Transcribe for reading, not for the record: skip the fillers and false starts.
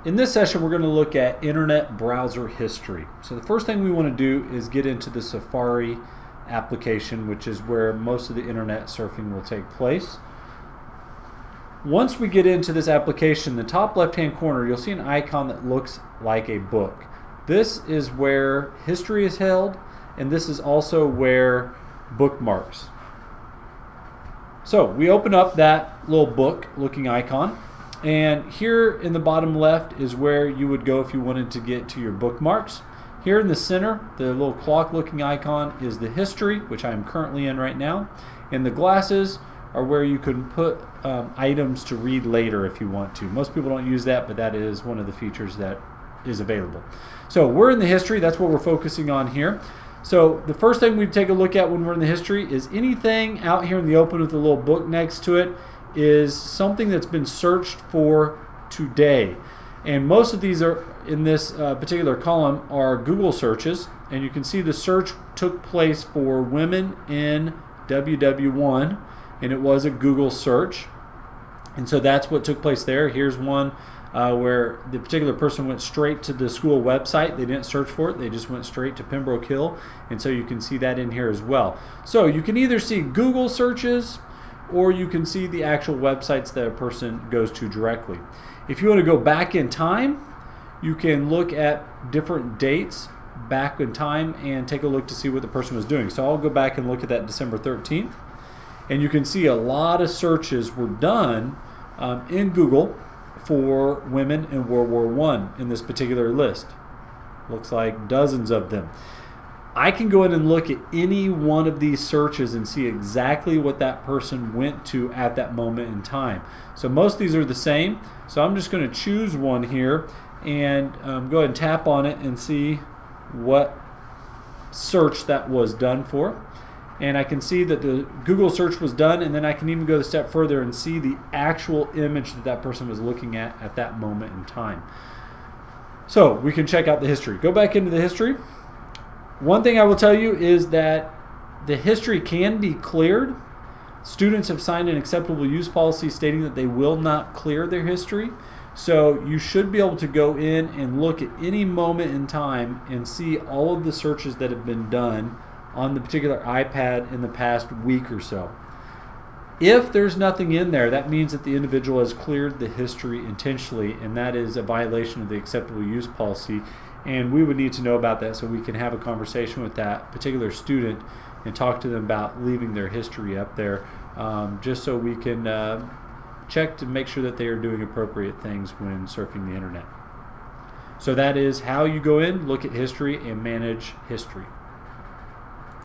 In this session, we're going to look at internet browser history. So the first thing we want to do is get into the Safari application, which is where most of the internet surfing will take place. Once we get into this application, the top left-hand corner, you'll see an icon that looks like a book. This is where history is held, and this is also where bookmarks. So we open up that little book looking icon, and here in the bottom left is where you would go if you wanted to get to your bookmarks. Here in the center, the little clock looking icon is the history, which I am currently in right now, and the glasses are where you can put items to read later if you want to. Most people don't use that, but that is one of the features that is available. So we're in the history, that's what we're focusing on here. So the first thing we take a look at when we're in the history is anything out here in the open with a little book next to it is something that's been searched for today. And most of these are in this particular column are Google searches, and you can see the search took place for women in WW1, and it was a Google search, and so that's what took place there. Here's one where the particular person went straight to the school website. They didn't search for it, they just went straight to Pembroke Hill, and so you can see that in here as well. So you can either see Google searches or you can see the actual websites that a person goes to directly. If you want to go back in time, you can look at different dates back in time and take a look to see what the person was doing. So I'll go back and look at that December 13th, and you can see a lot of searches were done in Google for women in World War I in this particular list. Looks like dozens of them. I can go in and look at any one of these searches and see exactly what that person went to at that moment in time. So most of these are the same. So I'm just going to choose one here and go ahead and tap on it and see what search that was done for. And I can see that the Google search was done, and then I can even go a step further and see the actual image that that person was looking at that moment in time. So we can check out the history. Go back into the history. One thing I will tell you is that the history can be cleared. Students have signed an acceptable use policy stating that they will not clear their history. So you should be able to go in and look at any moment in time and see all of the searches that have been done on the particular iPad in the past week or so. If there's nothing in there, that means that the individual has cleared the history intentionally, and that is a violation of the acceptable use policy, and we would need to know about that so we can have a conversation with that particular student and talk to them about leaving their history up there, just so we can check to make sure that they are doing appropriate things when surfing the internet. So that is how you go in, look at history, and manage history.